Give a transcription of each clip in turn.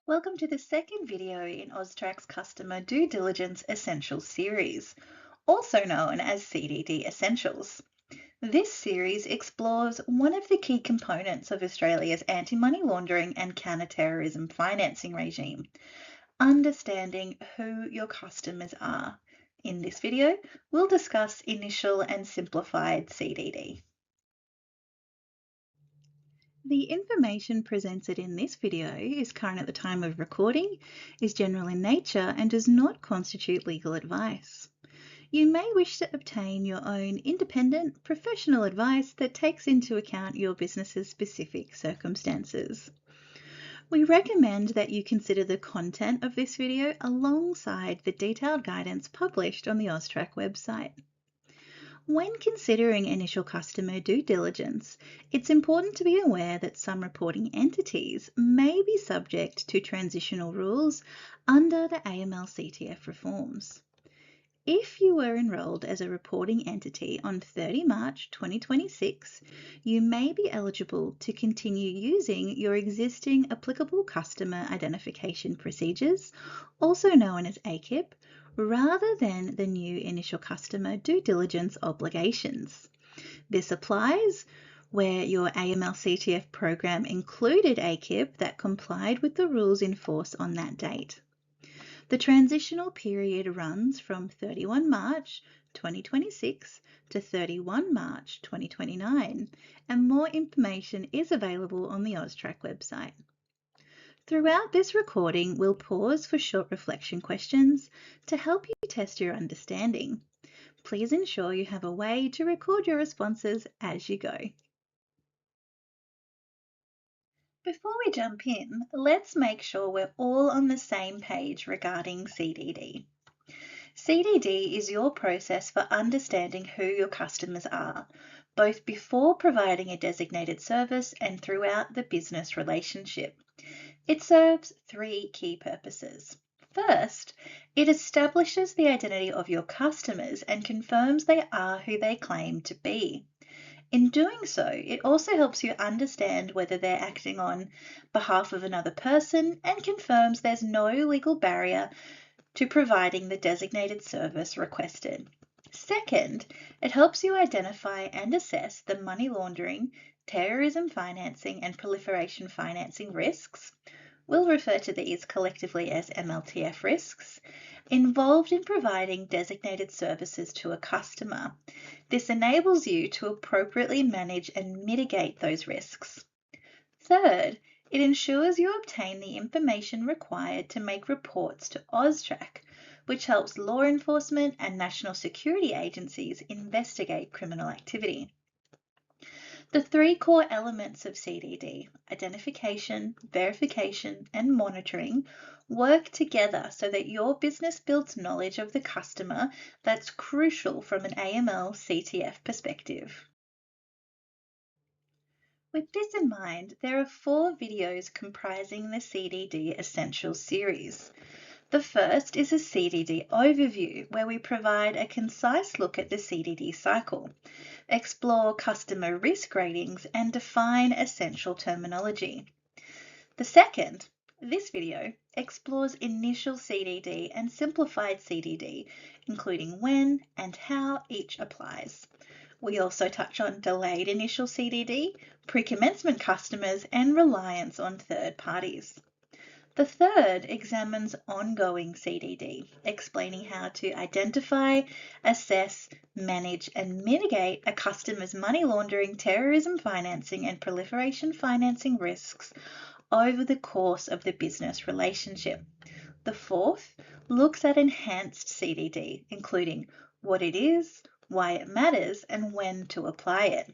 Welcome to the second video in AUSTRAC's Customer Due Diligence Essentials series, also known as CDD Essentials. This series explores one of the key components of Australia's anti-money laundering and counter-terrorism financing regime, understanding who your customers are. In this video, we'll discuss initial and simplified CDD. The information presented in this video is current at the time of recording, is general in nature, and does not constitute legal advice. You may wish to obtain your own independent, professional advice that takes into account your business's specific circumstances. We recommend that you consider the content of this video alongside the detailed guidance published on the AUSTRAC website. When considering initial customer due diligence, it's important to be aware that some reporting entities may be subject to transitional rules under the AML-CTF reforms. If you were enrolled as a reporting entity on 30 March 2026, you may be eligible to continue using your existing applicable customer identification procedures, also known as ACIP, rather than the new initial customer due diligence obligations. This applies where your AML-CTF program included ACIP that complied with the rules in force on that date. The transitional period runs from 31 March 2026 to 31 March 2029, and more information is available on the AUSTRAC website. Throughout this recording, we'll pause for short reflection questions to help you test your understanding. Please ensure you have a way to record your responses as you go. Before we jump in, let's make sure we're all on the same page regarding CDD. CDD is your process for understanding who your customers are, both before providing a designated service and throughout the business relationship. It serves three key purposes. First, it establishes the identity of your customers and confirms they are who they claim to be. In doing so, it also helps you understand whether they're acting on behalf of another person and confirms there's no legal barrier to providing the designated service requested. Second, it helps you identify and assess the money laundering, terrorism financing, and proliferation financing risks. We'll refer to these collectively as MLTF risks, involved in providing designated services to a customer. This enables you to appropriately manage and mitigate those risks. Third, it ensures you obtain the information required to make reports to AUSTRAC, which helps law enforcement and national security agencies investigate criminal activity. The three core elements of CDD, identification, verification, and monitoring, work together so that your business builds knowledge of the customer that's crucial from an AML-CTF perspective. With this in mind, there are 4 videos comprising the CDD Essentials series. The first is a CDD overview, where we provide a concise look at the CDD cycle, explore customer risk ratings, and define essential terminology. The second, this video, explores initial CDD and simplified CDD, including when and how each applies. We also touch on delayed initial CDD, pre-commencement customers, and reliance on third parties. The third examines ongoing CDD, explaining how to identify, assess, manage, and mitigate a customer's money laundering, terrorism financing, and proliferation financing risks over the course of the business relationship. The fourth looks at enhanced CDD, including what it is, why it matters, and when to apply it.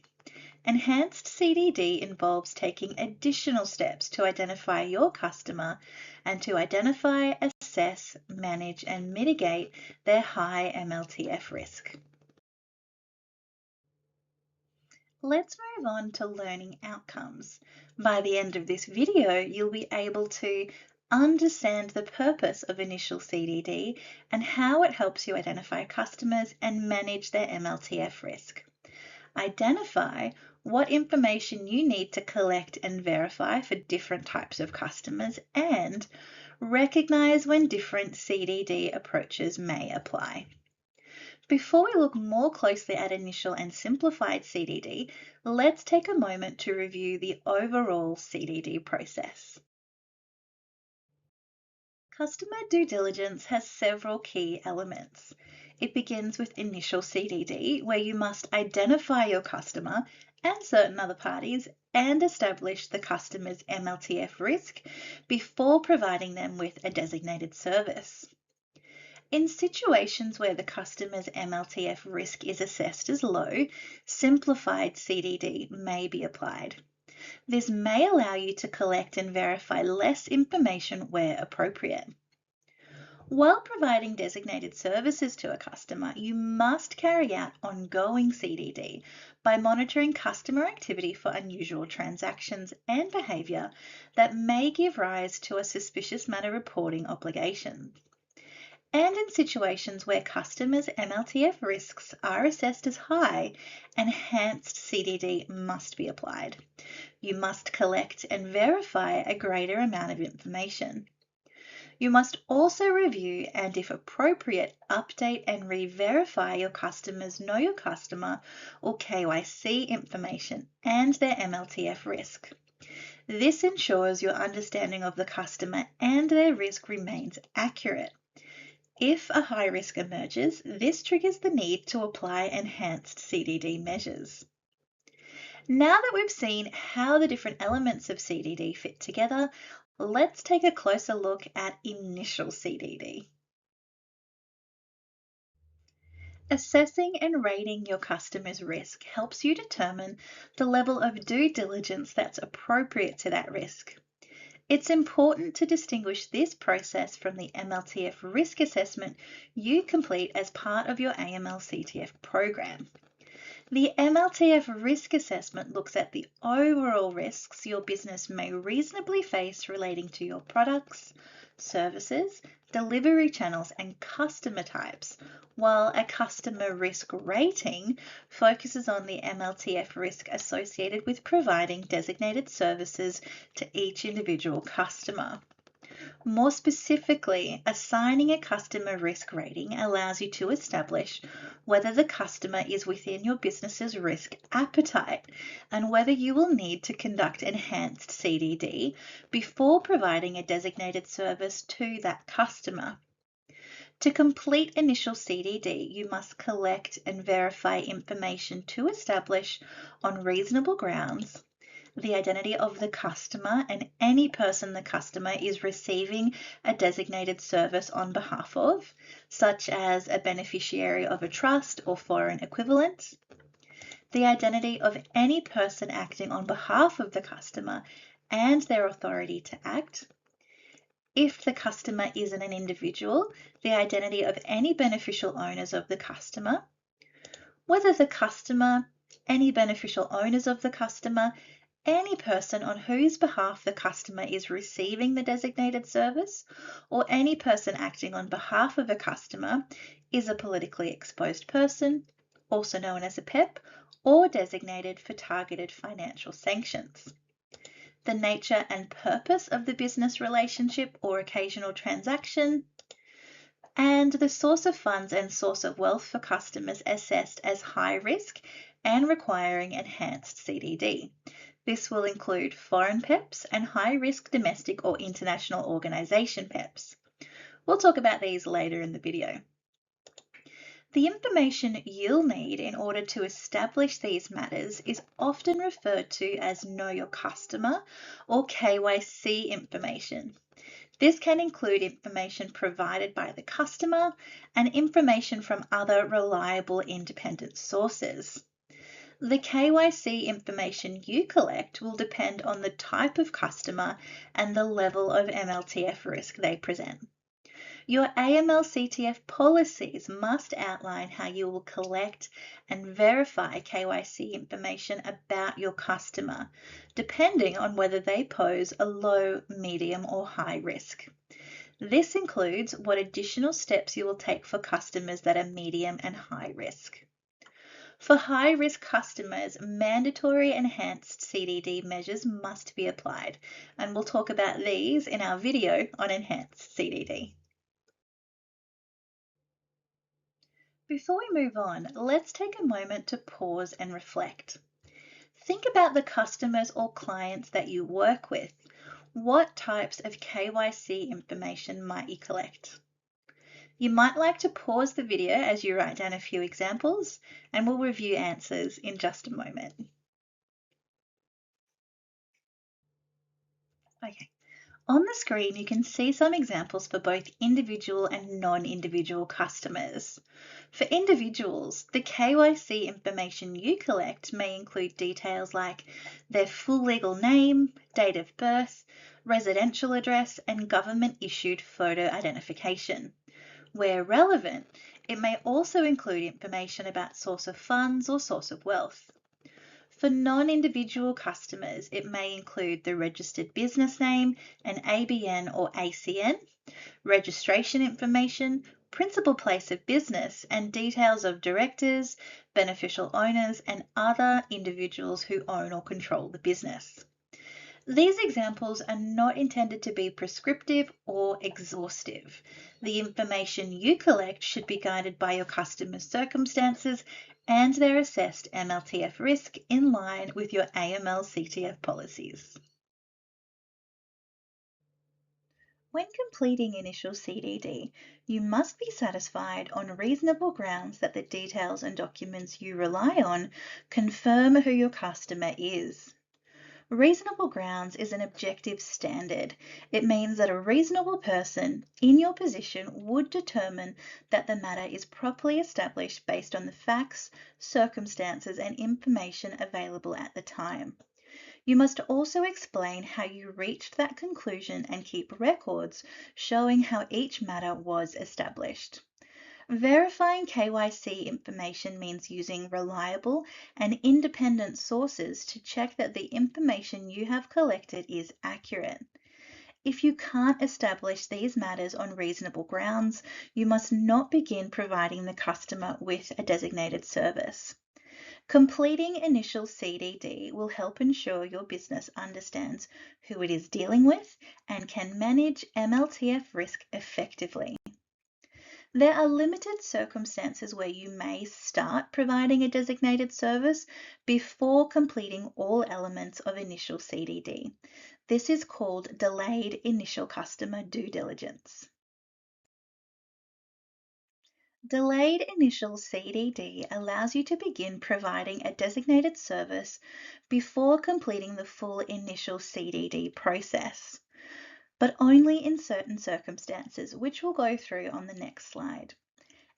Enhanced CDD involves taking additional steps to identify your customer and to identify, assess, manage, and mitigate their high MLTF risk. Let's move on to learning outcomes. By the end of this video, you'll be able to understand the purpose of initial CDD and how it helps you identify customers and manage their MLTF risk. Identify what information you need to collect and verify for different types of customers, and recognize when different CDD approaches may apply. Before we look more closely at initial and simplified CDD, let's take a moment to review the overall CDD process. Customer due diligence has several key elements. It begins with initial CDD, where you must identify your customer and certain other parties and establish the customer's MLTF risk before providing them with a designated service. In situations where the customer's MLTF risk is assessed as low, simplified CDD may be applied. This may allow you to collect and verify less information where appropriate. While providing designated services to a customer, you must carry out ongoing CDD by monitoring customer activity for unusual transactions and behaviour that may give rise to a suspicious matter reporting obligation. And in situations where customers' MLTF risks are assessed as high, enhanced CDD must be applied. You must collect and verify a greater amount of information. You must also review and, if appropriate, update and re-verify your customers' Know Your Customer or KYC information and their MLTF risk. This ensures your understanding of the customer and their risk remains accurate. If a high risk emerges, this triggers the need to apply enhanced CDD measures. Now that we've seen how the different elements of CDD fit together, let's take a closer look at initial CDD. Assessing and rating your customer's risk helps you determine the level of due diligence that's appropriate to that risk. It's important to distinguish this process from the MLTF risk assessment you complete as part of your AML-CTF program. The MLTF risk assessment looks at the overall risks your business may reasonably face relating to your products, services, delivery channels, and customer types, while a customer risk rating focuses on the MLTF risk associated with providing designated services to each individual customer. More specifically, assigning a customer risk rating allows you to establish whether the customer is within your business's risk appetite and whether you will need to conduct enhanced CDD before providing a designated service to that customer. To complete initial CDD, you must collect and verify information to establish, on reasonable grounds, the identity of the customer and any person the customer is receiving a designated service on behalf of, such as a beneficiary of a trust or foreign equivalent, the identity of any person acting on behalf of the customer and their authority to act. If the customer isn't an individual, the identity of any beneficial owners of the customer, whether the customer, any beneficial owners of the customer, any person on whose behalf the customer is receiving the designated service, or any person acting on behalf of a customer is a politically exposed person, also known as a PEP, or designated for targeted financial sanctions. The nature and purpose of the business relationship or occasional transaction, and the source of funds and source of wealth for customers assessed as high risk and requiring enhanced CDD. This will include foreign PEPs and high-risk domestic or international organisation PEPs. We'll talk about these later in the video. The information you'll need in order to establish these matters is often referred to as Know Your Customer or KYC information. This can include information provided by the customer and information from other reliable independent sources. The KYC information you collect will depend on the type of customer and the level of MLTF risk they present. Your AML-CTF policies must outline how you will collect and verify KYC information about your customer, depending on whether they pose a low, medium, or high risk. This includes what additional steps you will take for customers that are medium and high risk. For high-risk customers, mandatory enhanced CDD measures must be applied, and we'll talk about these in our video on enhanced CDD. Before we move on, let's take a moment to pause and reflect. Think about the customers or clients that you work with. What types of KYC information might you collect? You might like to pause the video as you write down a few examples, and we'll review answers in just a moment. Okay. On the screen, you can see some examples for both individual and non-individual customers. For individuals, the KYC information you collect may include details like their full legal name, date of birth, residential address, and government-issued photo identification. Where relevant, it may also include information about source of funds or source of wealth. For non-individual customers, it may include the registered business name, an ABN or ACN, registration information, principal place of business, and details of directors, beneficial owners, and other individuals who own or control the business. These examples are not intended to be prescriptive or exhaustive. The information you collect should be guided by your customers' circumstances and their assessed MLTF risk in line with your AML-CTF policies. When completing initial CDD, you must be satisfied on reasonable grounds that the details and documents you rely on confirm who your customer is. Reasonable grounds is an objective standard. It means that a reasonable person in your position would determine that the matter is properly established based on the facts, circumstances, and information available at the time. You must also explain how you reached that conclusion and keep records showing how each matter was established. Verifying KYC information means using reliable and independent sources to check that the information you have collected is accurate. If you can't establish these matters on reasonable grounds, you must not begin providing the customer with a designated service. Completing initial CDD will help ensure your business understands who it is dealing with and can manage MLTF risk effectively. There are limited circumstances where you may start providing a designated service before completing all elements of initial CDD. This is called delayed initial customer due diligence. Delayed initial CDD allows you to begin providing a designated service before completing the full initial CDD process, but only in certain circumstances, which we'll go through on the next slide.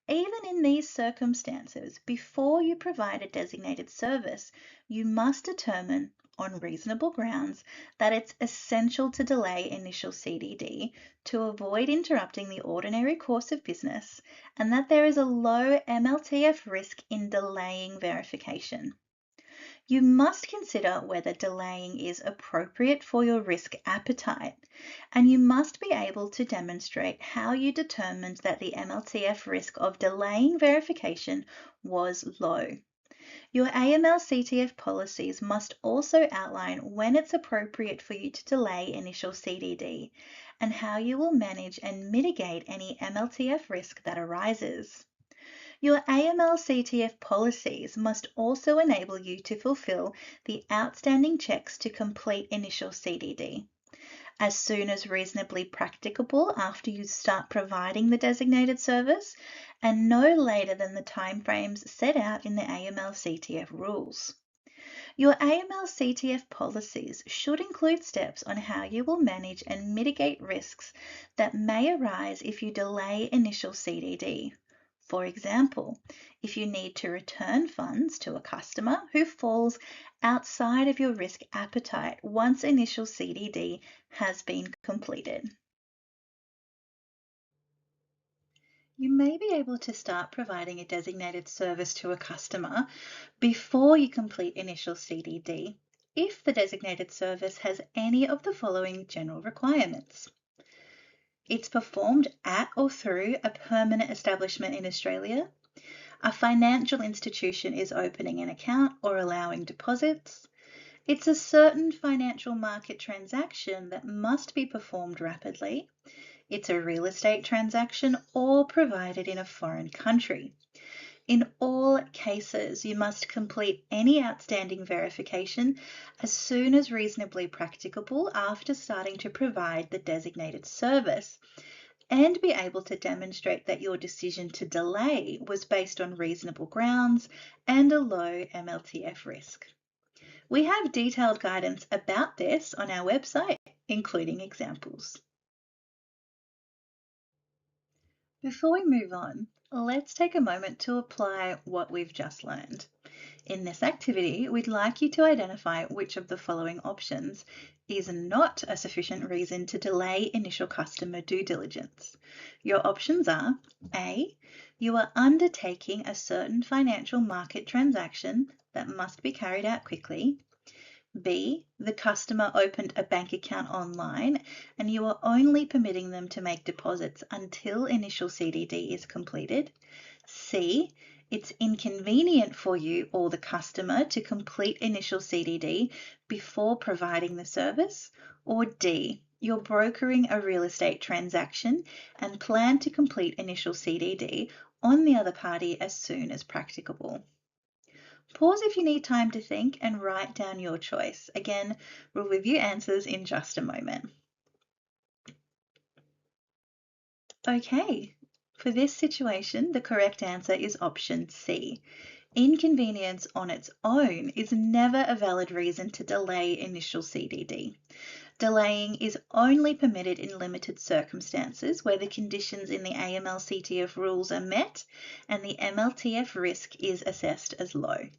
Even in these circumstances, before you provide a designated service, you must determine on reasonable grounds that it's essential to delay initial CDD to avoid interrupting the ordinary course of business and that there is a low MLTF risk in delaying verification. You must consider whether delaying is appropriate for your risk appetite, and you must be able to demonstrate how you determined that the MLTF risk of delaying verification was low. Your AML-CTF policies must also outline when it's appropriate for you to delay initial CDD and how you will manage and mitigate any MLTF risk that arises. Your AML-CTF policies must also enable you to fulfill the outstanding checks to complete initial CDD. As soon as reasonably practicable after you start providing the designated service, and no later than the timeframes set out in the AML-CTF rules. Your AML-CTF policies should include steps on how you will manage and mitigate risks that may arise if you delay initial CDD. For example, if you need to return funds to a customer who falls outside of your risk appetite once initial CDD has been completed. You may be able to start providing a designated service to a customer before you complete initial CDD if the designated service has any of the following general requirements. It's performed at or through a permanent establishment in Australia. A financial institution is opening an account or allowing deposits. It's a certain financial market transaction that must be performed rapidly. It's a real estate transaction or provided in a foreign country. In all cases, you must complete any outstanding verification as soon as reasonably practicable after starting to provide the designated service, and be able to demonstrate that your decision to delay was based on reasonable grounds and a low MLTF risk. We have detailed guidance about this on our website, including examples. Before we move on, let's take a moment to apply what we've just learned. In this activity, we'd like you to identify which of the following options is not a sufficient reason to delay initial customer due diligence. Your options are A, you are undertaking a certain financial market transaction that must be carried out quickly. B, the customer opened a bank account online and you are only permitting them to make deposits until initial CDD is completed. C, it's inconvenient for you or the customer to complete initial CDD before providing the service. Or D, you're brokering a real estate transaction and plan to complete initial CDD on the other party as soon as practicable. Pause if you need time to think and write down your choice. Again, we'll review answers in just a moment. Okay, for this situation, the correct answer is option C. Inconvenience on its own is never a valid reason to delay initial CDD. Delaying is only permitted in limited circumstances where the conditions in the AML-CTF rules are met and the MLTF risk is assessed as low.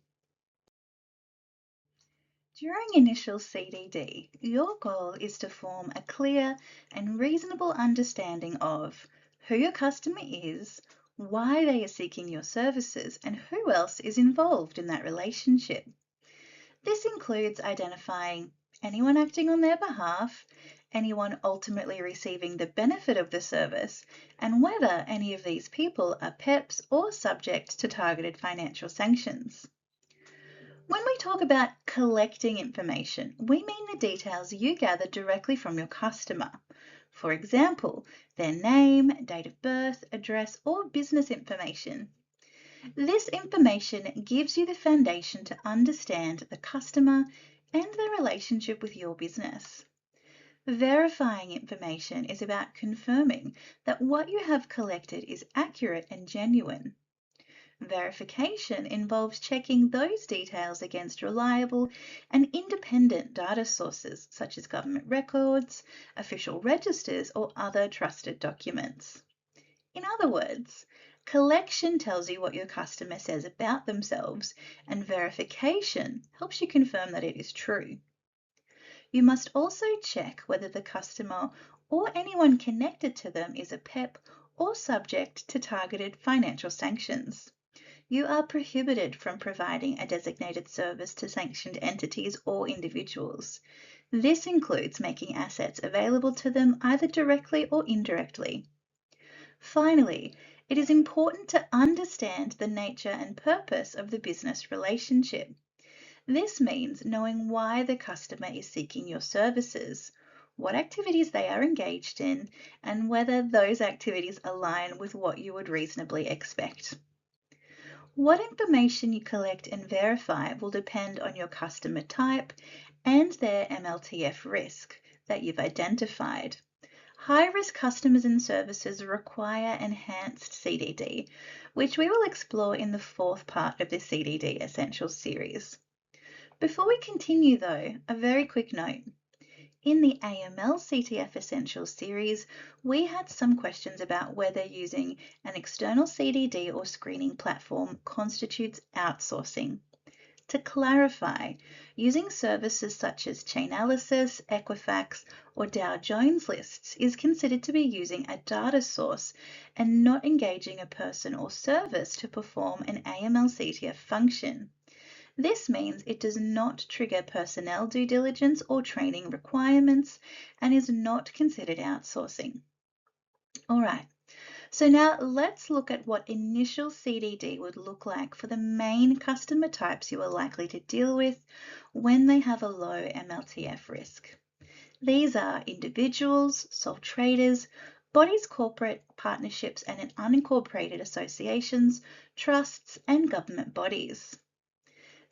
During initial CDD, your goal is to form a clear and reasonable understanding of who your customer is, why they are seeking your services, and who else is involved in that relationship. This includes identifying anyone acting on their behalf, anyone ultimately receiving the benefit of the service, and whether any of these people are PEPs or subject to targeted financial sanctions. When we talk about collecting information, we mean the details you gather directly from your customer. For example, their name, date of birth, address, or business information. This information gives you the foundation to understand the customer and their relationship with your business. Verifying information is about confirming that what you have collected is accurate and genuine. Verification involves checking those details against reliable and independent data sources such as government records, official registers, or other trusted documents. In other words, collection tells you what your customer says about themselves, and verification helps you confirm that it is true. You must also check whether the customer or anyone connected to them is a PEP or subject to targeted financial sanctions. You are prohibited from providing a designated service to sanctioned entities or individuals. This includes making assets available to them either directly or indirectly. Finally, it is important to understand the nature and purpose of the business relationship. This means knowing why the customer is seeking your services, what activities they are engaged in, and whether those activities align with what you would reasonably expect. What information you collect and verify will depend on your customer type and their MLTF risk that you've identified. High-risk customers and services require enhanced CDD, which we will explore in the fourth part of the CDD Essentials series. Before we continue though, a very quick note. In the AML-CTF Essentials series, we had some questions about whether using an external CDD or screening platform constitutes outsourcing. To clarify, using services such as Chainalysis, Equifax, or Dow Jones lists is considered to be using a data source and not engaging a person or service to perform an AML-CTF function. This means it does not trigger personnel due diligence or training requirements and is not considered outsourcing. All right, So now let's look at what initial CDD would look like for the main customer types you are likely to deal with when they have a low MLTF risk. These are individuals, sole traders, bodies corporate, partnerships and unincorporated associations, trusts and government bodies.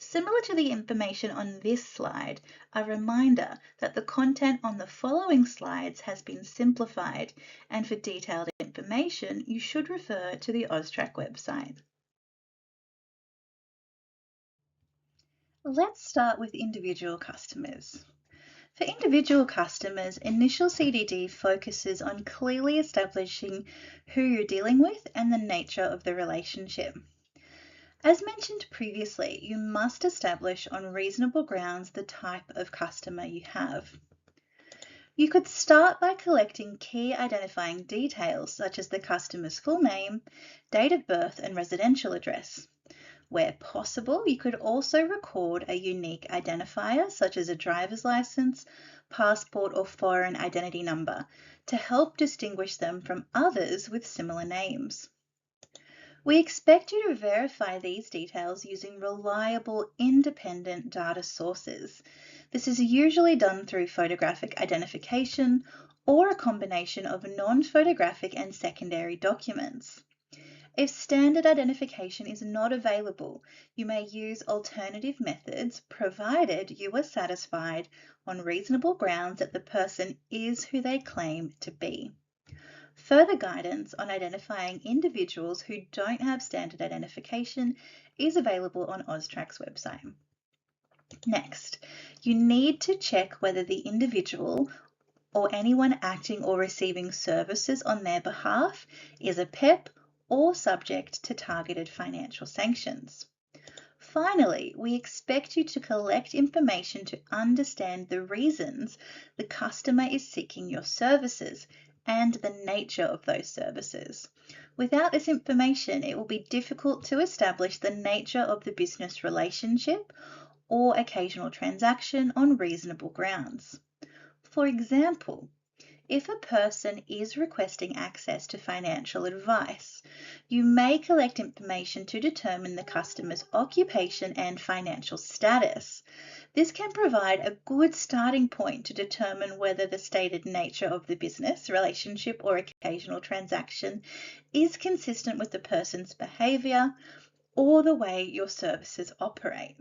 Similar to the information on this slide, a reminder that the content on the following slides has been simplified, and for detailed information, you should refer to the AUSTRAC website. Let's start with individual customers. For individual customers, initial CDD focuses on clearly establishing who you're dealing with and the nature of the relationship. As mentioned previously, you must establish on reasonable grounds the type of customer you have. You could start by collecting key identifying details such as the customer's full name, date of birth and residential address. Where possible, you could also record a unique identifier such as a driver's license, passport or foreign identity number to help distinguish them from others with similar names. We expect you to verify these details using reliable, independent data sources. This is usually done through photographic identification or a combination of non-photographic and secondary documents. If standard identification is not available, you may use alternative methods provided you are satisfied on reasonable grounds that the person is who they claim to be. Further guidance on identifying individuals who don't have standard identification is available on AUSTRAC's website. Next, you need to check whether the individual or anyone acting or receiving services on their behalf is a PEP or subject to targeted financial sanctions. Finally, we expect you to collect information to understand the reasons the customer is seeking your services and the nature of those services. Without this information, it will be difficult to establish the nature of the business relationship or occasional transaction on reasonable grounds. For example, if a person is requesting access to financial advice, you may collect information to determine the customer's occupation and financial status. This can provide a good starting point to determine whether the stated nature of the business, relationship, or occasional transaction is consistent with the person's behavior or the way your services operate.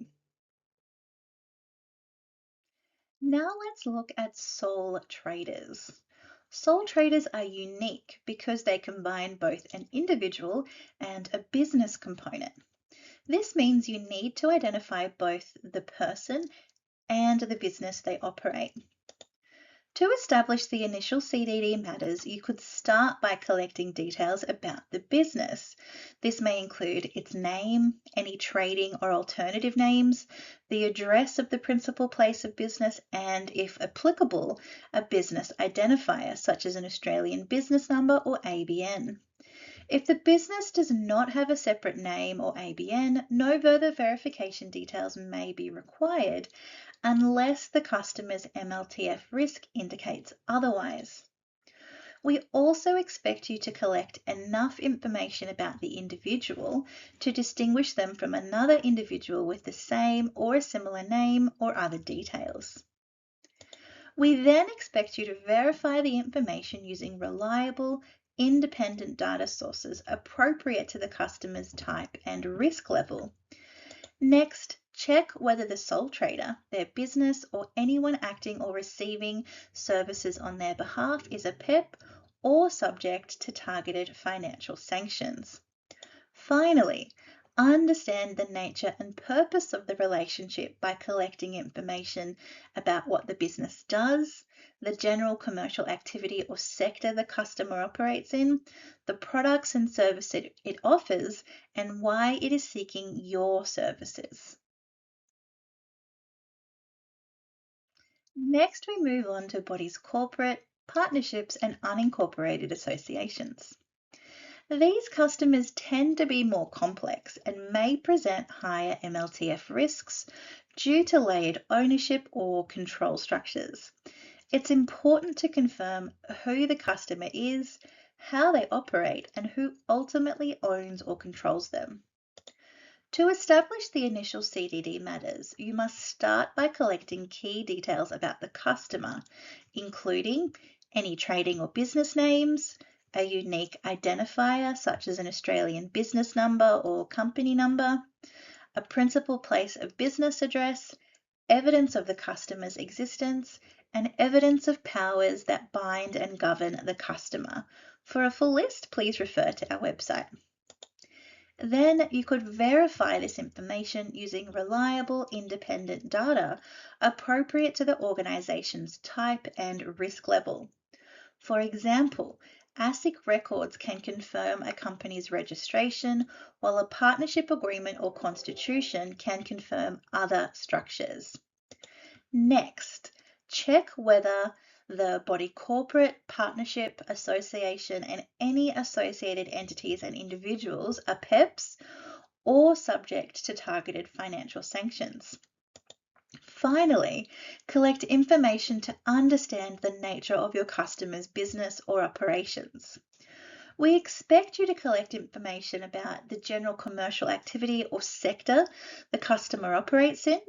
Now let's look at sole traders. Sole traders are unique because they combine both an individual and a business component. This means you need to identify both the person and the business they operate. To establish the initial CDD matters, you could start by collecting details about the business. This may include its name, any trading or alternative names, the address of the principal place of business, and, if applicable, a business identifier such as an Australian business number or ABN. If the business does not have a separate name or ABN, no further verification details may be required unless the customer's MLTF risk indicates otherwise. We also expect you to collect enough information about the individual to distinguish them from another individual with the same or a similar name or other details. We then expect you to verify the information using reliable, independent data sources appropriate to the customer's type and risk level. Next, check whether the sole trader, their business, or anyone acting or receiving services on their behalf is a PEP or subject to targeted financial sanctions. Finally, understand the nature and purpose of the relationship by collecting information about what the business does, the general commercial activity or sector the customer operates in, the products and services it offers, and why it is seeking your services. Next, we move on to bodies corporate, partnerships, and unincorporated associations. These customers tend to be more complex and may present higher MLTF risks due to layered ownership or control structures. It's important to confirm who the customer is, how they operate, and who ultimately owns or controls them. To establish the initial CDD matters, you must start by collecting key details about the customer, including any trading or business names, a unique identifier such as an Australian business number or company number, a principal place of business address, evidence of the customer's existence, and evidence of powers that bind and govern the customer. For a full list, please refer to our website. Then you could verify this information using reliable, independent data appropriate to the organization's type and risk level. For example, ASIC records can confirm a company's registration, while a partnership agreement or constitution can confirm other structures. Next, check whether the body corporate, partnership, association, and any associated entities and individuals are PEPs or subject to targeted financial sanctions. Finally, collect information to understand the nature of your customer's business or operations. We expect you to collect information about the general commercial activity or sector the customer operates in,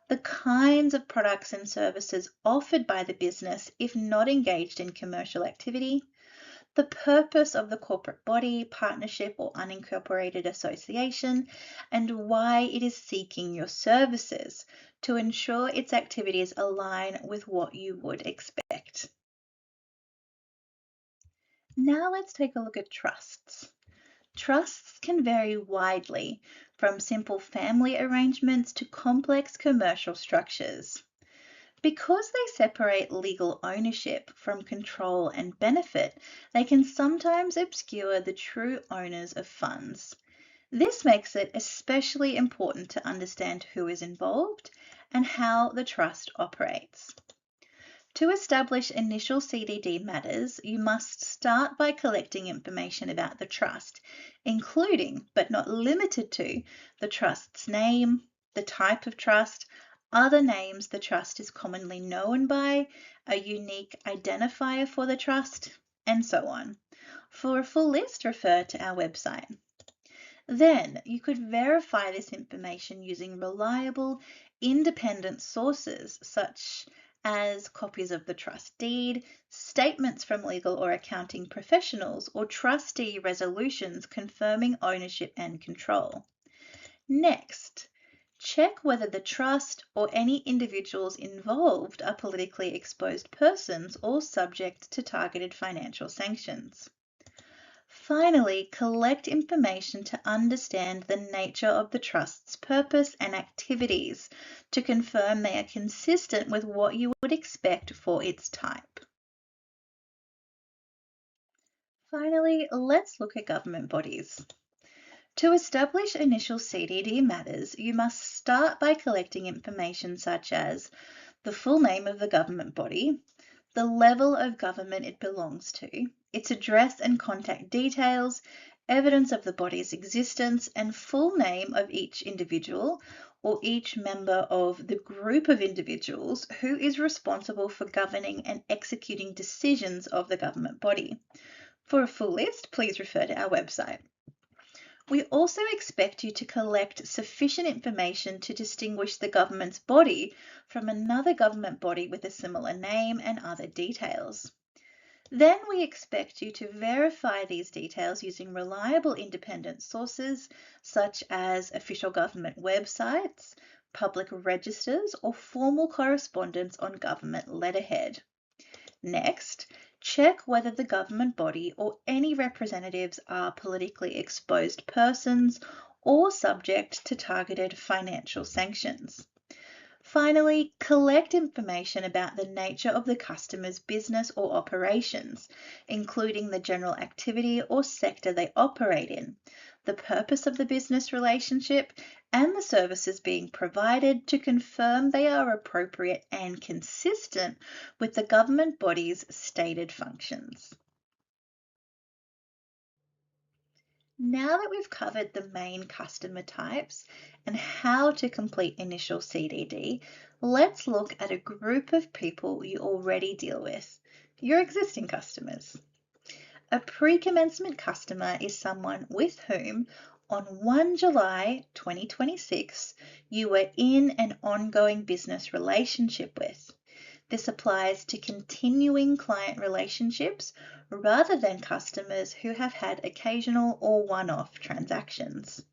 the kinds of products and services offered by the business if not engaged in commercial activity, the purpose of the corporate body, partnership, or unincorporated association, and why it is seeking your services to ensure its activities align with what you would expect. Now let's take a look at trusts. Trusts can vary widely, from simple family arrangements to complex commercial structures. Because they separate legal ownership from control and benefit, they can sometimes obscure the true owners of funds. This makes it especially important to understand who is involved and how the trust operates. To establish initial CDD matters, you must start by collecting information about the trust, including, but not limited to, the trust's name, the type of trust, other names the trust is commonly known by, a unique identifier for the trust, and so on. For a full list, refer to our website. Then you could verify this information using reliable, independent sources such as copies of the trust deed, statements from legal or accounting professionals, or trustee resolutions confirming ownership and control. Next, check whether the trust or any individuals involved are politically exposed persons or subject to targeted financial sanctions. Finally, collect information to understand the nature of the trust's purpose and activities to confirm they are consistent with what you would expect for its type. Finally, let's look at government bodies. To establish initial CDD matters, you must start by collecting information such as the full name of the government body, the level of government it belongs to, its address and contact details, evidence of the body's existence, and full name of each individual or each member of the group of individuals who is responsible for governing and executing decisions of the government body. For a full list, please refer to our website. We also expect you to collect sufficient information to distinguish the government's body from another government body with a similar name and other details. Then we expect you to verify these details using reliable independent sources such as official government websites, public registers, or formal correspondence on government letterhead. Next, check whether the government body or any representatives are politically exposed persons or subject to targeted financial sanctions. Finally, collect information about the nature of the customer's business or operations, including the general activity or sector they operate in, the purpose of the business relationship, and the services being provided to confirm they are appropriate and consistent with the government body's stated functions. Now that we've covered the main customer types and how to complete initial CDD, let's look at a group of people you already deal with, your existing customers. A pre-commencement customer is someone with whom, on 1 July 2026, you were in an ongoing business relationship with. This applies to continuing client relationships rather than customers who have had occasional or one-off transactions.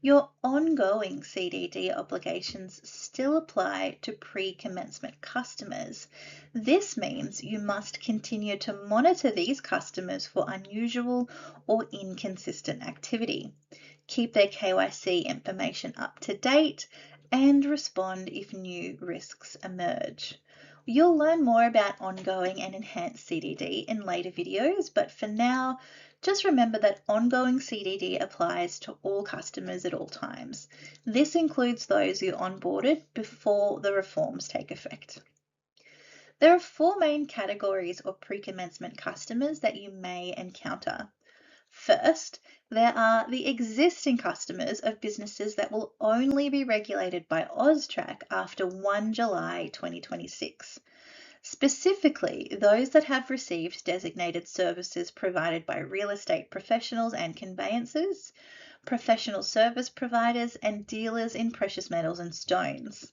Your ongoing CDD obligations still apply to pre-commencement customers. This means you must continue to monitor these customers for unusual or inconsistent activity, keep their KYC information up to date, and respond if new risks emerge. You'll learn more about ongoing and enhanced CDD in later videos, but for now, just remember that ongoing CDD applies to all customers at all times. This includes those you onboarded before the reforms take effect. There are 4 main categories of pre-commencement customers that you may encounter. First, there are the existing customers of businesses that will only be regulated by AUSTRAC after 1 July 2026. Specifically, those that have received designated services provided by real estate professionals and conveyancers, professional service providers, and dealers in precious metals and stones.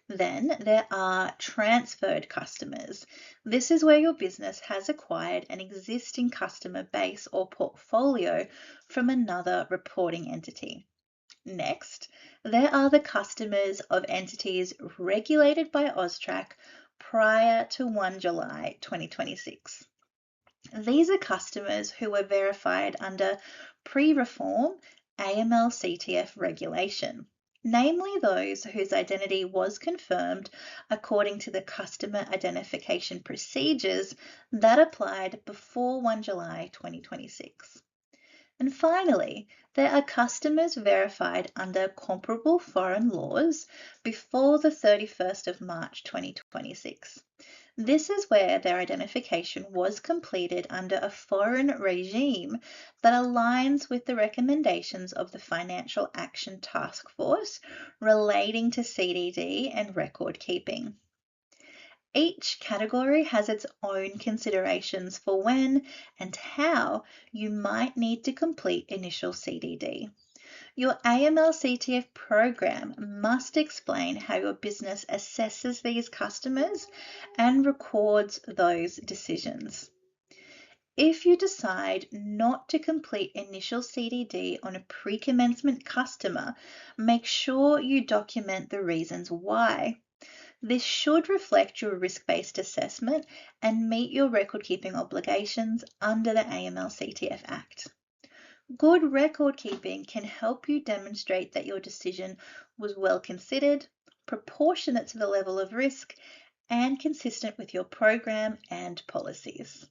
Then there are transferred customers. This is where your business has acquired an existing customer base or portfolio from another reporting entity. Next, there are the customers of entities regulated by AUSTRAC prior to 1 July 2026. These are customers who were verified under pre-reform AML-CTF regulation, namely those whose identity was confirmed according to the customer identification procedures that applied before 1 July 2026. And finally, there are customers verified under comparable foreign laws before the 31st of March 2026. This is where their identification was completed under a foreign regime that aligns with the recommendations of the Financial Action Task Force relating to CDD and record keeping. Each category has its own considerations for when and how you might need to complete initial CDD. Your AML-CTF program must explain how your business assesses these customers and records those decisions. If you decide not to complete initial CDD on a pre-commencement customer, make sure you document the reasons why. This should reflect your risk-based assessment and meet your record-keeping obligations under the AML-CTF Act. Good record keeping can help you demonstrate that your decision was well considered, proportionate to the level of risk, and consistent with your program and policies.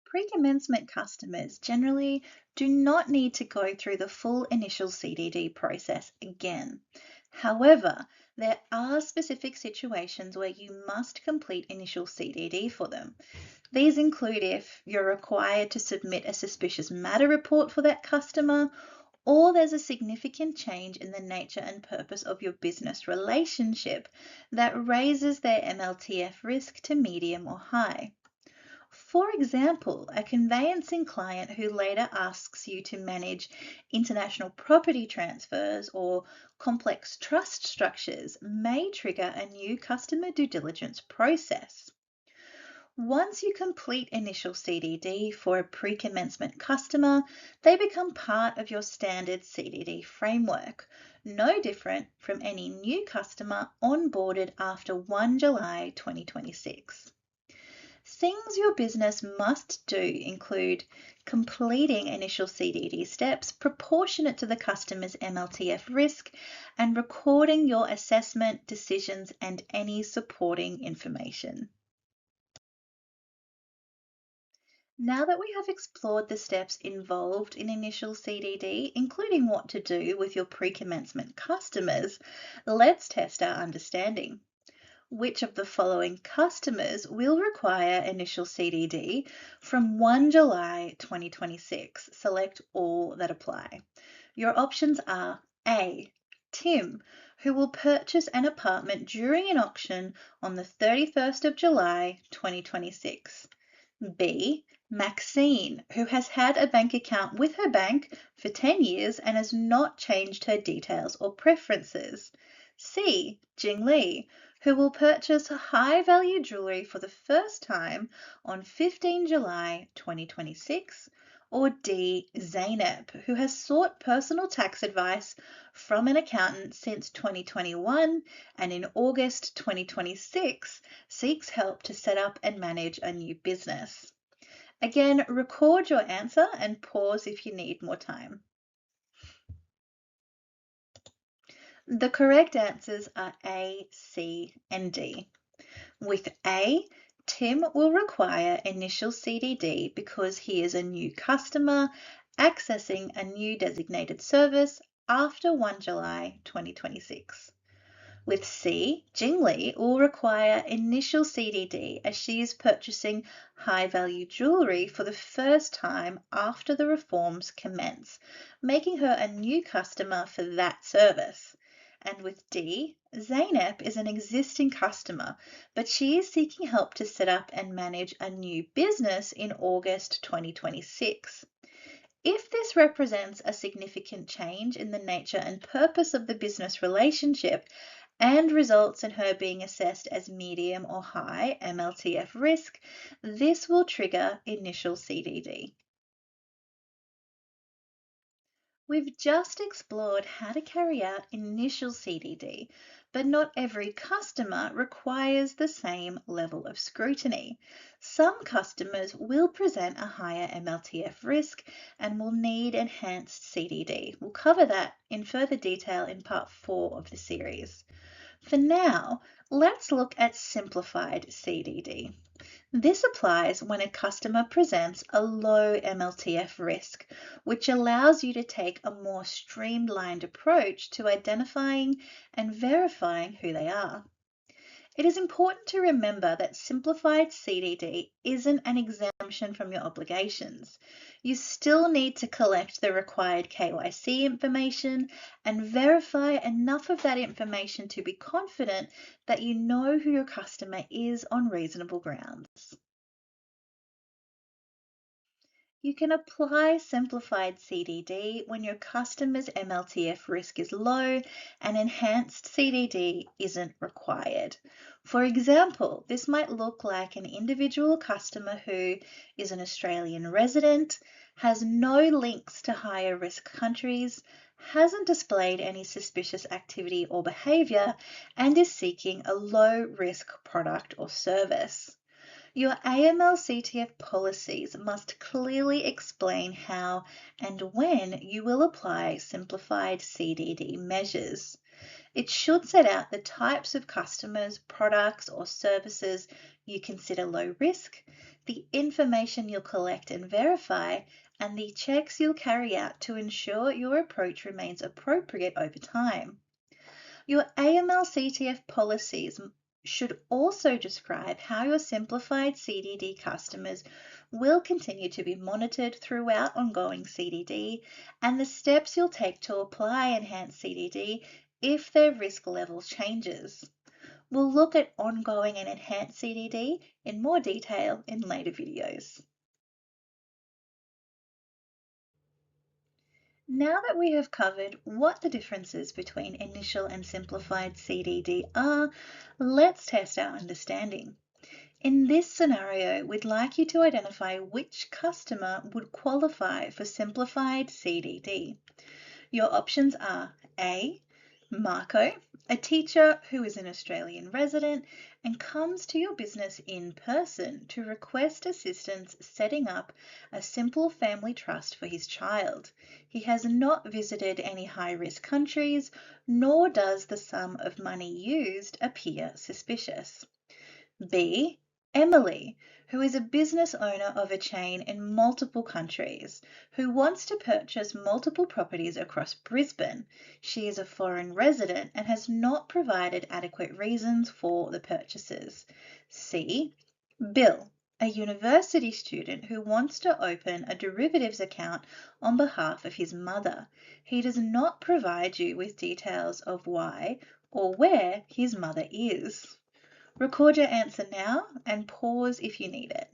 Pre-commencement customers generally do not need to go through the full initial CDD process again. However, there are specific situations where you must complete initial CDD for them. These include if you're required to submit a suspicious matter report for that customer, or there's a significant change in the nature and purpose of your business relationship that raises their MLTF risk to medium or high. For example, a conveyancing client who later asks you to manage international property transfers or complex trust structures may trigger a new customer due diligence process. Once you complete initial CDD for a pre-commencement customer, they become part of your standard CDD framework, no different from any new customer onboarded after 1 July 2026. Things your business must do include completing initial CDD steps proportionate to the customer's MLTF risk and recording your assessment, decisions, and any supporting information. Now that we have explored the steps involved in initial CDD, including what to do with your pre-commencement customers, let's test our understanding. Which of the following customers will require initial CDD from 1 July 2026? Select all that apply. Your options are A, Tim, who will purchase an apartment during an auction on the 31st of July 2026. B. Maxine, who has had a bank account with her bank for 10 years and has not changed her details or preferences. C. Jingli, who will purchase high-value jewelry for the first time on 15 July 2026. Or D. Zainab, who has sought personal tax advice from an accountant since 2021 and in August 2026 seeks help to set up and manage a new business. Again, record your answer and pause if you need more time. The correct answers are A, C, and D. With A, Tim will require initial CDD because he is a new customer accessing a new designated service after 1 July 2026. With C, Jingli will require initial CDD as she is purchasing high-value jewelry for the first time after the reforms commence, making her a new customer for that service. And with D, Zainab is an existing customer, but she is seeking help to set up and manage a new business in August 2026. If this represents a significant change in the nature and purpose of the business relationship and results in her being assessed as medium or high MLTF risk, this will trigger initial CDD. We've just explored how to carry out initial CDD, but not every customer requires the same level of scrutiny. Some customers will present a higher MLTF risk and will need enhanced CDD. We'll cover that in further detail in part 4 of the series. For now, let's look at simplified CDD. This applies when a customer presents a low MLTF risk, which allows you to take a more streamlined approach to identifying and verifying who they are. It is important to remember that simplified CDD isn't an exemption from your obligations. You still need to collect the required KYC information and verify enough of that information to be confident that you know who your customer is on reasonable grounds. You can apply simplified CDD when your customer's MLTF risk is low and enhanced CDD isn't required. For example, this might look like an individual customer who is an Australian resident, has no links to higher risk countries, hasn't displayed any suspicious activity or behaviour, and is seeking a low risk product or service. Your AML-CTF policies must clearly explain how and when you will apply simplified CDD measures. It should set out the types of customers, products, or services you consider low risk, the information you'll collect and verify, and the checks you'll carry out to ensure your approach remains appropriate over time. Your AML-CTF policies should also describe how your simplified CDD customers will continue to be monitored throughout ongoing CDD and the steps you'll take to apply enhanced CDD if their risk level changes. We'll look at ongoing and enhanced CDD in more detail in later videos. Now that we have covered what the differences between initial and simplified CDD are, let's test our understanding. In this scenario, we'd like you to identify which customer would qualify for simplified CDD. Your options are A. Marco, a teacher who is an Australian resident and comes to your business in person to request assistance setting up a simple family trust for his child. He has not visited any high-risk countries, nor does the sum of money used appear suspicious. B. Emily, who is a business owner of a chain in multiple countries, who wants to purchase multiple properties across Brisbane. She is a foreign resident and has not provided adequate reasons for the purchases. C. Bill, A university student who wants to open a derivatives account on behalf of his mother. He does not provide you with details of why or where his mother is. Record your answer now and pause if you need it.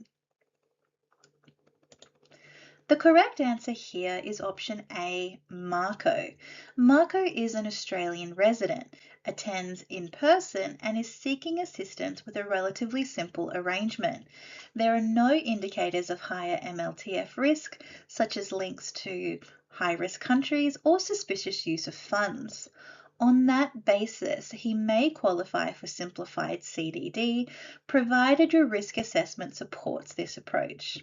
The correct answer here is option A, Marco. Marco is an Australian resident, attends in person, and is seeking assistance with a relatively simple arrangement. There are no indicators of higher MLTF risk, such as links to high-risk countries or suspicious use of funds. On that basis, he may qualify for Simplified CDD, provided your risk assessment supports this approach.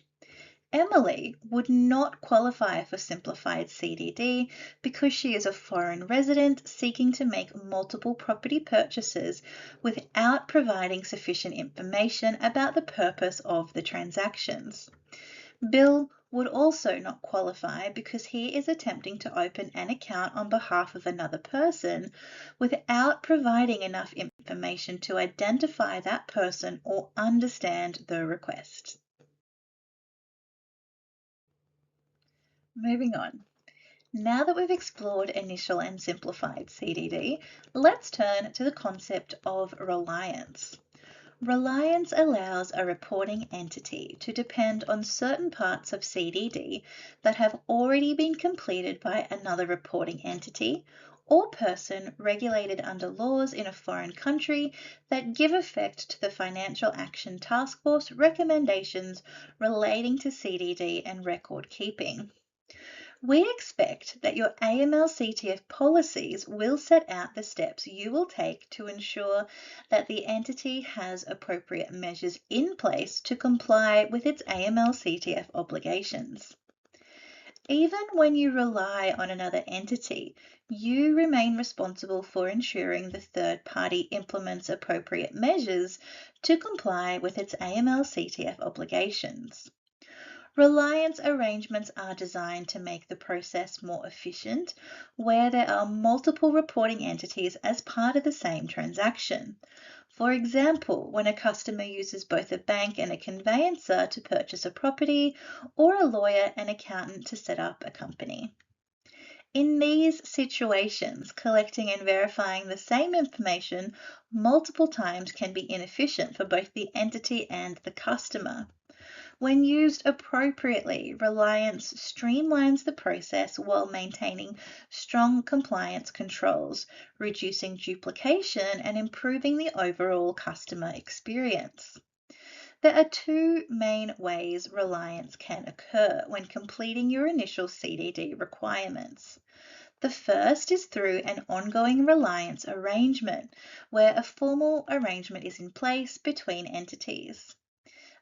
Emily would not qualify for Simplified CDD because she is a foreign resident seeking to make multiple property purchases without providing sufficient information about the purpose of the transactions. Bill would also not qualify because he is attempting to open an account on behalf of another person without providing enough information to identify that person or understand the request. Moving on. Now that we've explored initial and simplified CDD, let's turn to the concept of reliance. Reliance allows a reporting entity to depend on certain parts of CDD that have already been completed by another reporting entity or person regulated under laws in a foreign country that give effect to the Financial Action Task Force recommendations relating to CDD and record keeping. We expect that your AML-CTF policies will set out the steps you will take to ensure that the entity has appropriate measures in place to comply with its AML-CTF obligations. Even when you rely on another entity, you remain responsible for ensuring the third party implements appropriate measures to comply with its AML-CTF obligations. Reliance arrangements are designed to make the process more efficient where there are multiple reporting entities as part of the same transaction. For example, when a customer uses both a bank and a conveyancer to purchase a property, or a lawyer and accountant to set up a company. In these situations, collecting and verifying the same information multiple times can be inefficient for both the entity and the customer. When used appropriately, Reliance streamlines the process while maintaining strong compliance controls, reducing duplication and improving the overall customer experience. There are two main ways reliance can occur when completing your initial CDD requirements. The first is through an ongoing reliance arrangement, where a formal arrangement is in place between entities.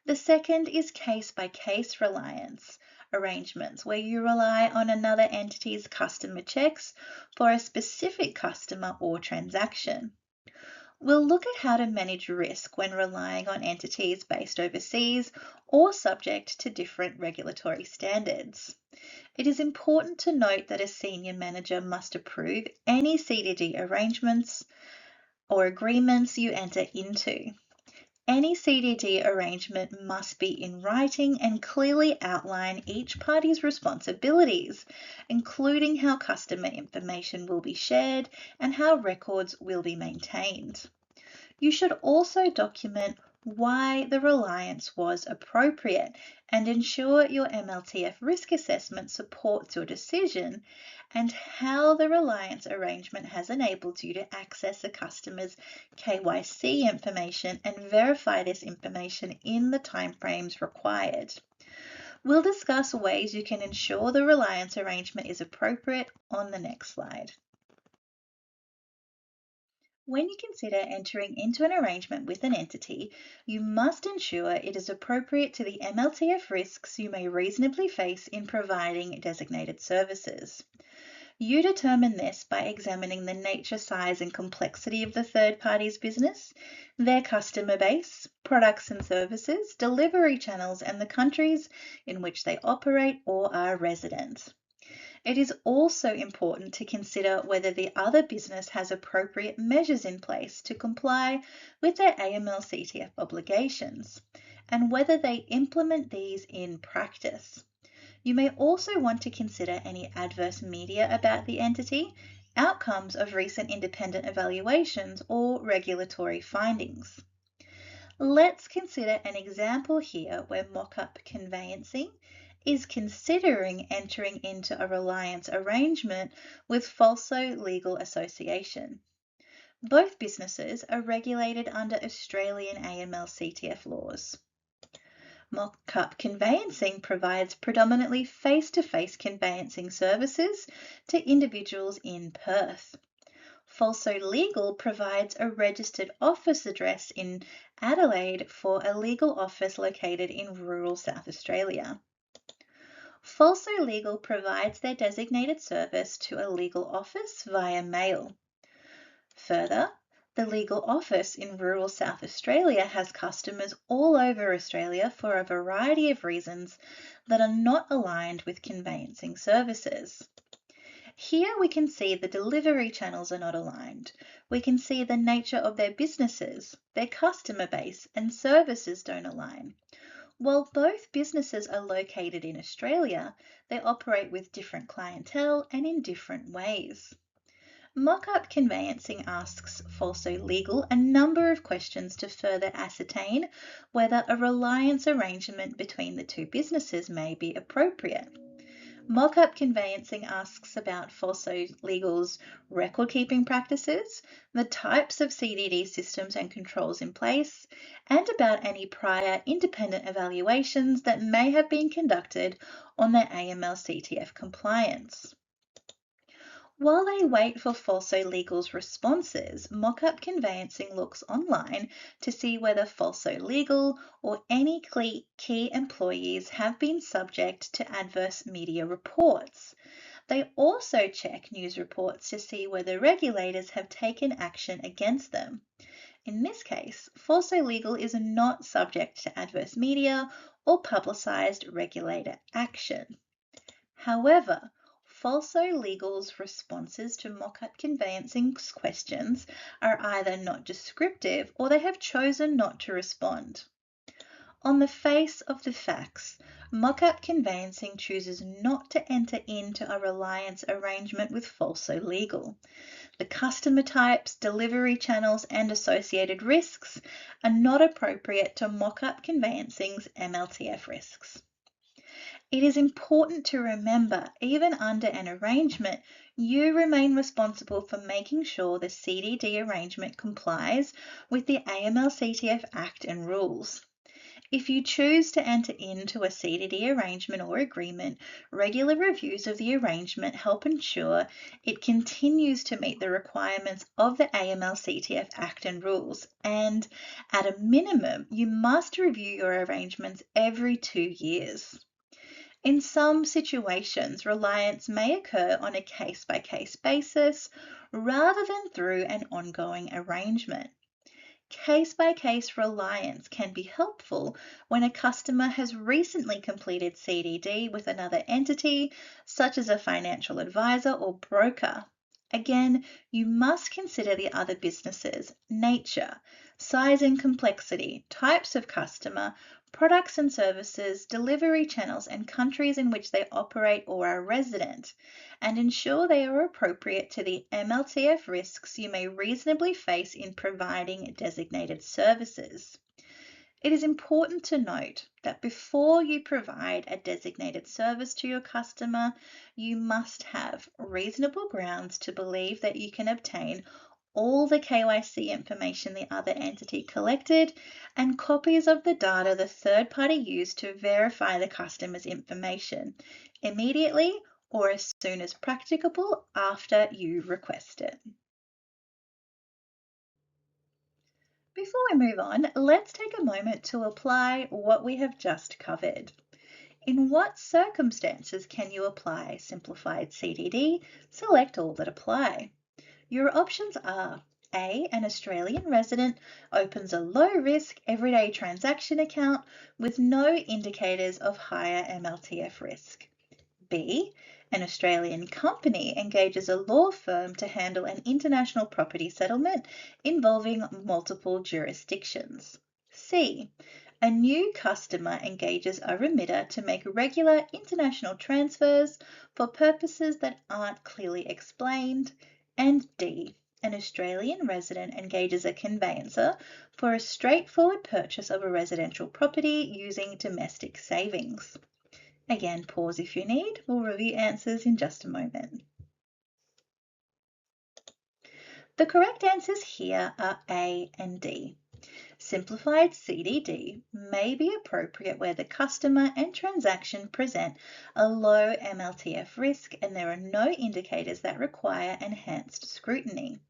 The second is case-by-case reliance arrangements, where you rely on another entity's customer checks for a specific customer or transaction. We'll look at how to manage risk when relying on entities based overseas or subject to different regulatory standards. It is important to note that a senior manager must approve any CDD arrangements or agreements you enter into. Any CDD arrangement must be in writing and clearly outline each party's responsibilities, including how customer information will be shared and how records will be maintained. You should also document why the reliance was appropriate and ensure your MLTF risk assessment supports your decision and how the reliance arrangement has enabled you to access the customer's KYC information and verify this information in the timeframes required. We'll discuss ways you can ensure the reliance arrangement is appropriate on the next slide. When you consider entering into an arrangement with an entity, you must ensure it is appropriate to the MLTF risks you may reasonably face in providing designated services. You determine this by examining the nature, size, and complexity of the third party's business, their customer base, products and services, delivery channels, and the countries in which they operate or are resident. It is also important to consider whether the other business has appropriate measures in place to comply with their AML-CTF obligations, and whether they implement these in practice. You may also want to consider any adverse media about the entity, outcomes of recent independent evaluations, or regulatory findings. Let's consider an example here where mock-up conveyancing is considering entering into a Reliance arrangement with Falso Legal Association. Both businesses are regulated under Australian AML/CTF laws. Mock-up conveyancing provides predominantly face-to-face conveyancing services to individuals in Perth. Falso Legal provides a registered office address in Adelaide for a legal office located in rural South Australia. Falso Legal provides their designated service to a legal office via mail. Further, the legal office in rural South Australia has customers all over Australia for a variety of reasons that are not aligned with conveyancing services. Here we can see the delivery channels are not aligned. We can see the nature of their businesses, their customer base, and services don't align. While both businesses are located in Australia, they operate with different clientele and in different ways. Mock-up conveyancing asks Falso Legal a number of questions to further ascertain whether a reliance arrangement between the two businesses may be appropriate. Mock-up conveyancing asks about Falso Legal's record-keeping practices, the types of CDD systems and controls in place, and about any prior independent evaluations that may have been conducted on their AML/CTF compliance. While they wait for Falso Legal's responses, mock-up conveyancing looks online to see whether Falso Legal or any key employees have been subject to adverse media reports. They also check news reports to see whether regulators have taken action against them. In this case, Falso Legal is not subject to adverse media or publicised regulator action. However, Falso Legal's responses to mock-up conveyancing questions are either not descriptive or they have chosen not to respond. On the face of the facts, mock-up conveyancing chooses not to enter into a reliance arrangement with Falso Legal. The customer types, delivery channels, and associated risks are not appropriate to mock-up conveyancing's MLTF risks. It is important to remember, even under an arrangement, you remain responsible for making sure the CDD arrangement complies with the AML/CTF Act and rules. If you choose to enter into a CDD arrangement or agreement, regular reviews of the arrangement help ensure it continues to meet the requirements of the AML/CTF Act and rules, and at a minimum, you must review your arrangements every 2 years. In some situations, reliance may occur on a case-by-case basis rather than through an ongoing arrangement. Case-by-case reliance can be helpful when a customer has recently completed CDD with another entity, such as a financial advisor or broker. Again, you must consider the other businesses, nature, size and complexity, types of customer, products and services, delivery channels, and countries in which they operate or are resident, and ensure they are appropriate to the MLTF risks you may reasonably face in providing designated services. It is important to note that before you provide a designated service to your customer, you must have reasonable grounds to believe that you can obtain all the KYC information the other entity collected and copies of the data the third party used to verify the customer's information immediately or as soon as practicable after you request it. Before we move on, let's take a moment to apply what we have just covered. In what circumstances can you apply Simplified CDD? Select all that apply. Your options are A. An Australian resident opens a low-risk everyday transaction account with no indicators of higher MLTF risk. B. An Australian company engages a law firm to handle an international property settlement involving multiple jurisdictions. C. A new customer engages a remitter to make regular international transfers for purposes that aren't clearly explained. And D, an Australian resident engages a conveyancer for a straightforward purchase of a residential property using domestic savings. Again, pause if you need. We'll review answers in just a moment. The correct answers here are A and D. Simplified CDD may be appropriate where the customer and transaction present a low MLTF risk and there are no indicators that require enhanced scrutiny.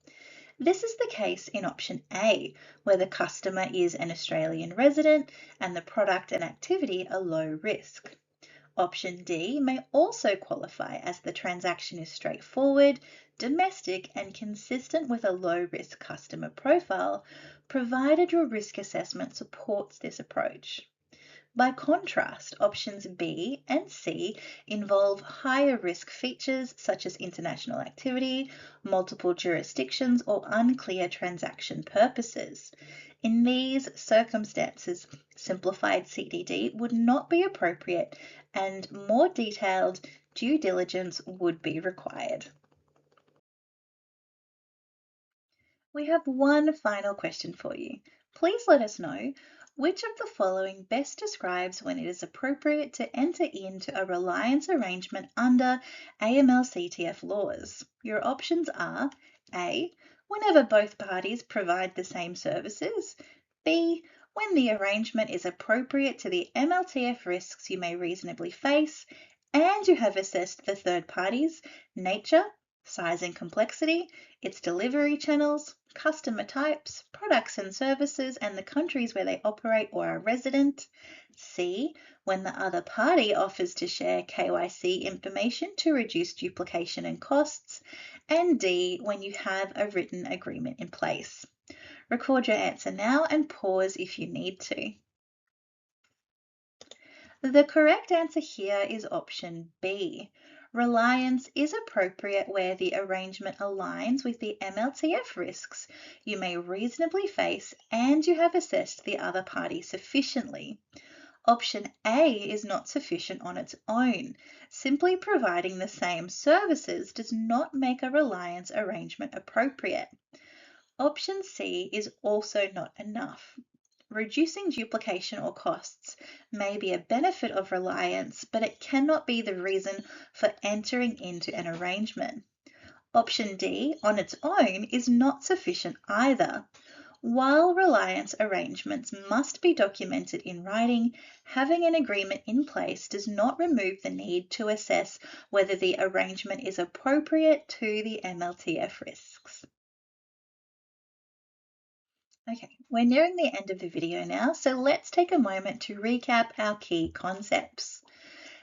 This is the case in option A, where the customer is an Australian resident and the product and activity are low risk. Option D may also qualify as the transaction is straightforward, domestic, and consistent with a low-risk customer profile, provided your risk assessment supports this approach. By contrast, options B and C involve higher risk features such as international activity, multiple jurisdictions, or unclear transaction purposes. In these circumstances, simplified CDD would not be appropriate and more detailed due diligence would be required. We have one final question for you. Please let us know which of the following best describes when it is appropriate to enter into a reliance arrangement under AML-CTF laws. Your options are A, whenever both parties provide the same services, B, when the arrangement is appropriate to the MLTF risks you may reasonably face, and you have assessed the third party's nature, size and complexity, its delivery channels, customer types, products and services, and the countries where they operate or are resident. C, when the other party offers to share KYC information to reduce duplication and costs. And D, when you have a written agreement in place. Record your answer now and pause if you need to. The correct answer here is option B. Reliance is appropriate where the arrangement aligns with the MLTF risks you may reasonably face and you have assessed the other party sufficiently. Option A is not sufficient on its own. Simply providing the same services does not make a reliance arrangement appropriate. Option C is also not enough. Reducing duplication or costs may be a benefit of reliance, but it cannot be the reason for entering into an arrangement. Option D, on its own, is not sufficient either. While reliance arrangements must be documented in writing, having an agreement in place does not remove the need to assess whether the arrangement is appropriate to the MLTF risks. Okay, we're nearing the end of the video now, so let's take a moment to recap our key concepts.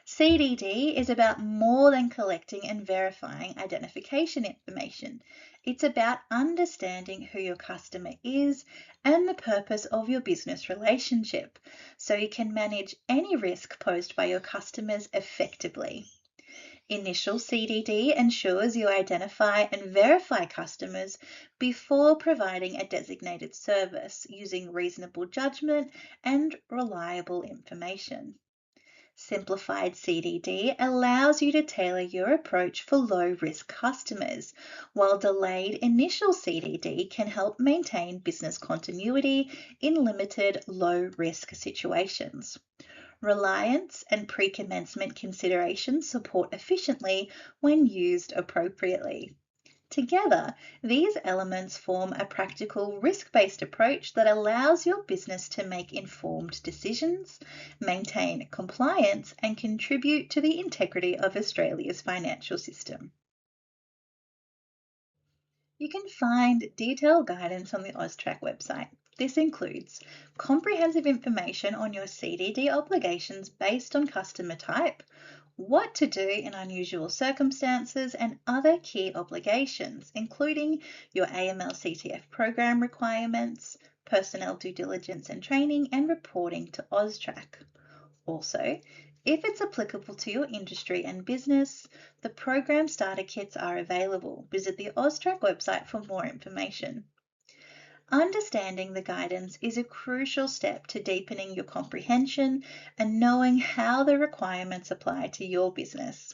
CDD is about more than collecting and verifying identification information. It's about understanding who your customer is and the purpose of your business relationship, so you can manage any risk posed by your customers effectively. Initial CDD ensures you identify and verify customers before providing a designated service using reasonable judgment and reliable information. Simplified CDD allows you to tailor your approach for low-risk customers, while delayed initial CDD can help maintain business continuity in limited low-risk situations. Reliance and pre-commencement considerations support efficiently when used appropriately. Together, these elements form a practical risk-based approach that allows your business to make informed decisions, maintain compliance, and contribute to the integrity of Australia's financial system. You can find detailed guidance on the AUSTRAC website. This includes comprehensive information on your CDD obligations based on customer type, what to do in unusual circumstances, and other key obligations, including your AML-CTF program requirements, personnel due diligence and training, and reporting to AUSTRAC. Also, if it's applicable to your industry and business, the program starter kits are available. Visit the AUSTRAC website for more information. Understanding the guidance is a crucial step to deepening your comprehension and knowing how the requirements apply to your business.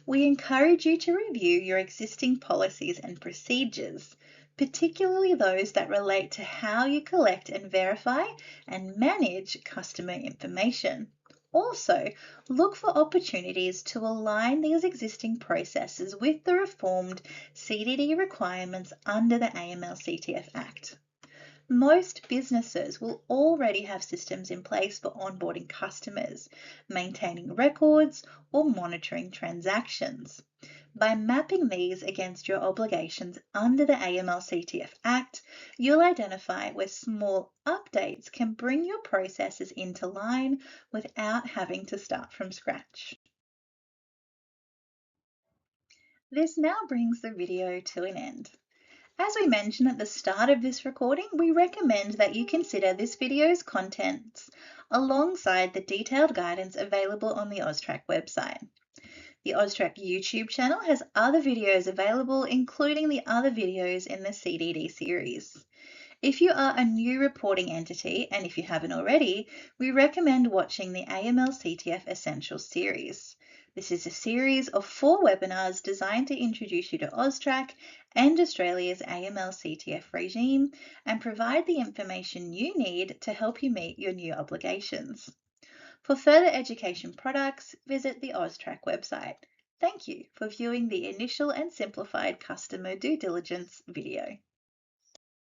We encourage you to review your existing policies and procedures, particularly those that relate to how you collect and verify and manage customer information. Also, look for opportunities to align these existing processes with the reformed CDD requirements under the AML-CTF Act. Most businesses will already have systems in place for onboarding customers, maintaining records, or monitoring transactions. By mapping these against your obligations under the AML-CTF Act, you'll identify where small updates can bring your processes into line without having to start from scratch. This now brings the video to an end. As we mentioned at the start of this recording, we recommend that you consider this video's contents alongside the detailed guidance available on the AUSTRAC website. The AUSTRAC YouTube channel has other videos available, including the other videos in the CDD series. If you are a new reporting entity, and if you haven't already, we recommend watching the AML-CTF Essentials series. This is a series of 4 webinars designed to introduce you to AUSTRAC and Australia's AML-CTF regime and provide the information you need to help you meet your new obligations. For further education products, visit the AUSTRAC website. Thank you for viewing the initial and simplified customer due diligence video.